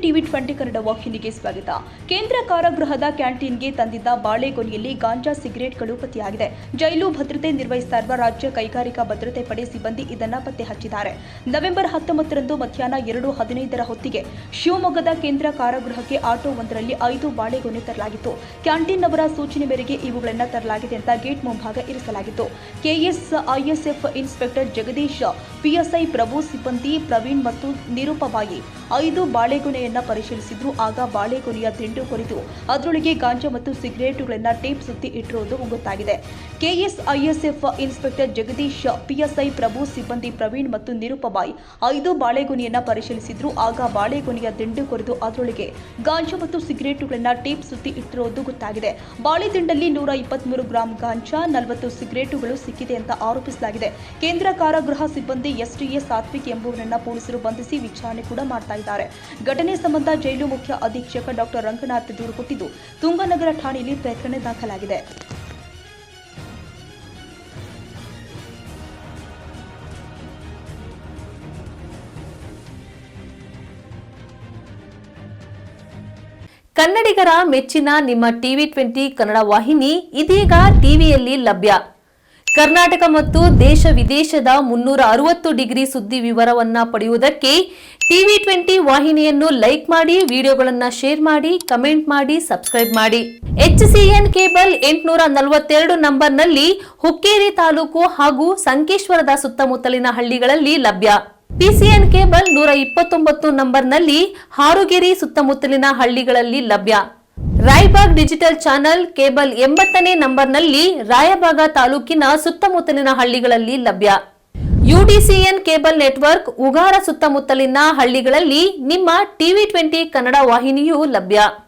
TV 20 Kannada ವಾಹಿನಿಗೆ ಸ್ವಾಗತ. ಕೇಂದ್ರ ಕಾರಾಗೃಹದ ಕ್ಯಾಂಟೀನ್ಗೆ ತಂದಿದ್ದ ಬಾಳೆಗೊನೆಯಲ್ಲಿ ಗಾಂಜಾ ಸಿಗರೇಟ್ಗಳು ಪತ್ತೆಯಾಗಿದೆ. ಜೈಲು ಭದ್ರತೆ ನಿರ್ವಹಿಸ್ತಾ ಇರುವ ರಾಜ್ಯ ಕೈಗಾರಿಕಾ ಭದ್ರತೆ ಪಡೆ ಸಿಬ್ಬಂದಿ ಇದನ್ನು ಪತ್ತೆ ಹಚ್ಚಿದ್ದಾರೆ. ನವೆಂಬರ್ 19ರಂದು ಮಧ್ಯಾಹ್ನ 2:15 ಹೊತ್ತಿಗೆ ಶಿವಮೊಗ್ಗದ ಕೇಂದ್ರ ಕಾರಾಗೃಹಕ್ಕೆ ಆಟೋವೊಂದರಲ್ಲಿ 5 ಬಾಳೆಗೊನೆ ತರಲಾಗಿತ್ತು. ಕ್ಯಾಂಟೀನ್ನವರ ಸೂಚನೆ ಮೇರೆಗೆ ಇವುಗಳನ್ನು ತರಲಾಗಿದೆ ಅಂತ ಗೇಟ್ ಮುಂಭಾಗ ಇರಿಸಲಾಗಿತ್ತು. ಕೆಎಸ್ಐಎಸ್ಎಫ್ ಇನ್ಸ್ಪೆಕ್ಟರ್ ಜಗದೀಶ್, ಪಿಎಸ್ಐ ಪ್ರಭು, ಸಿಬ್ಬಂದಿ ಪ್ರವೀಣ್ ಮತ್ತು ನಿರೂಪಬಾಯಿ 5 ಬಾಳೆಗೊನೆಯನ್ನ ಪರಿಶೀಲಿಸಿದ್ರು. ಆಗ ಬಾಳೆಗೊನೆಯ ದಿಂಡು ಕೊರೆದು ಅದರೊಳಗೆ ಗಾಂಜಾ ಮತ್ತು ಸಿಗರೇಟುಗಳನ್ನು ಟೇಪ್ ಸುತ್ತಿ ಇಟ್ಟಿರುವುದು ಗೊತ್ತಾಗಿದೆ. ಕೆಎಸ್ಐಎಸ್ಎಫ್ ಇನ್ಸ್ಪೆಕ್ಟರ್ ಜಗದೀಶ್, ಪಿಎಸ್ಐ ಪ್ರಭು, ಸಿಬ್ಬಂದಿ ಪ್ರವೀಣ್ ಮತ್ತು ನಿರೂಪಬಾಯಿ 5 ಬಾಳೆಗೊನೆಯನ್ನ ಪರಿಶೀಲಿಸಿದ್ರು. ಆಗ ಬಾಳೆಗೊನೆಯ ದಿಂಡು ಕೊರೆದು ಅದರೊಳಗೆ ಗಾಂಜಾ ಮತ್ತು ಸಿಗರೇಟುಗಳನ್ನು ಟೇಪ್ ಸುತ್ತಿ ಇಟ್ಟಿರುವುದು ಗೊತ್ತಾಗಿದೆ. ಬಾಳೆ ದಿಂಡಲ್ಲಿ 123 ಗ್ರಾಂ ಗಾಂಜಾ, 40 ಸಿಗರೇಟುಗಳು ಸಿಕ್ಕಿದೆ ಅಂತ ಆರೋಪಿಸಲಾಗಿದೆ. ಕೇಂದ್ರ ಕಾರಾಗೃಹ ಸಿಬ್ಬಂದಿ ಎಸ್ಟಿಎ ಸಾತ್ವಿಕ್ ಎಂಬುವರನ್ನ ಪೊಲೀಸರು ಬಂಧಿಸಿ ವಿಚಾರಣೆ ಕೂಡ ಮಾಡ್ತಾ ಇದ್ದಾರೆ. ಘಟನೆ ಸಂಬಂಧ ಜೈಲು ಮುಖ್ಯ ಅಧೀಕ್ಷಕ ಡಾಕ್ಟರ್ ರಂಗನಾಥ್ ದೂರು ಕೊಟ್ಟಿದ್ದು, ತುಂಗನಗರ ಠಾಣೆಯಲ್ಲಿ ಪ್ರಕರಣ ದಾಖಲಾಗಿದೆ. ಕನ್ನಡಿಗರ ಮೆಚ್ಚಿನ ನಿಮ್ಮ ಟಿವಿ 20 ಕನ್ನಡ ವಾಹಿನಿ ಇದೀಗ ಟಿವಿಯಲ್ಲಿ ಲಭ್ಯ. ಕರ್ನಾಟಕ ಮತ್ತು ದೇಶ ವಿದೇಶದ 360 ಡಿಗ್ರಿ ಸುದ್ದಿ ವಿವರವನ್ನ ಪಡೆಯುವುದಕ್ಕೆ ಟಿವಿ 20 ವಾಹಿನಿಯನ್ನು ಲೈಕ್ ಮಾಡಿ, ವಿಡಿಯೋಗಳನ್ನು ಶೇರ್ ಮಾಡಿ, ಕಮೆಂಟ್ ಮಾಡಿ, ಸಬ್ಸ್ಕ್ರೈಬ್ ಮಾಡಿ. HCN ಕೇಬಲ್ 842 ನಂಬರ್ನಲ್ಲಿ ಹುಕ್ಕೇರಿ ತಾಲೂಕು ಹಾಗೂ ಸಂಕೇಶ್ವರದ ಸುತ್ತಮುತ್ತಲಿನ ಹಳ್ಳಿಗಳಲ್ಲಿ ಲಭ್ಯ. PCN ಕೇಬಲ್ 129 ನಂಬರ್ನಲ್ಲಿ ಹಾರುಗೆರೆ ಸುತ್ತಮುತ್ತಲಿನ ಹಳ್ಳಿಗಳಲ್ಲಿ ಲಭ್ಯ. ರಾಯಬಾಗ್ ಡಿಜಿಟಲ್ ಚಾನೆಲ್ ಕೇಬಲ್ 80ನೇ ನಂಬರ್ನಲ್ಲಿ ರಾಯಬಾಗ ತಾಲೂಕಿನ ಸುತ್ತಮುತ್ತಲಿನ ಹಳ್ಳಿಗಳಲ್ಲಿ ಲಭ್ಯ. UDCN ಕೇಬಲ್ ನೆಟ್ವರ್ಕ್ ಉಗಾರ ಸುತ್ತಮುತ್ತಲಿನ ಹಳ್ಳಿಗಳಲ್ಲಿ ನಿಮ್ಮ ಟಿವಿ 20 ಕನ್ನಡ ವಾಹಿನಿಯೂ ಲಭ್ಯ.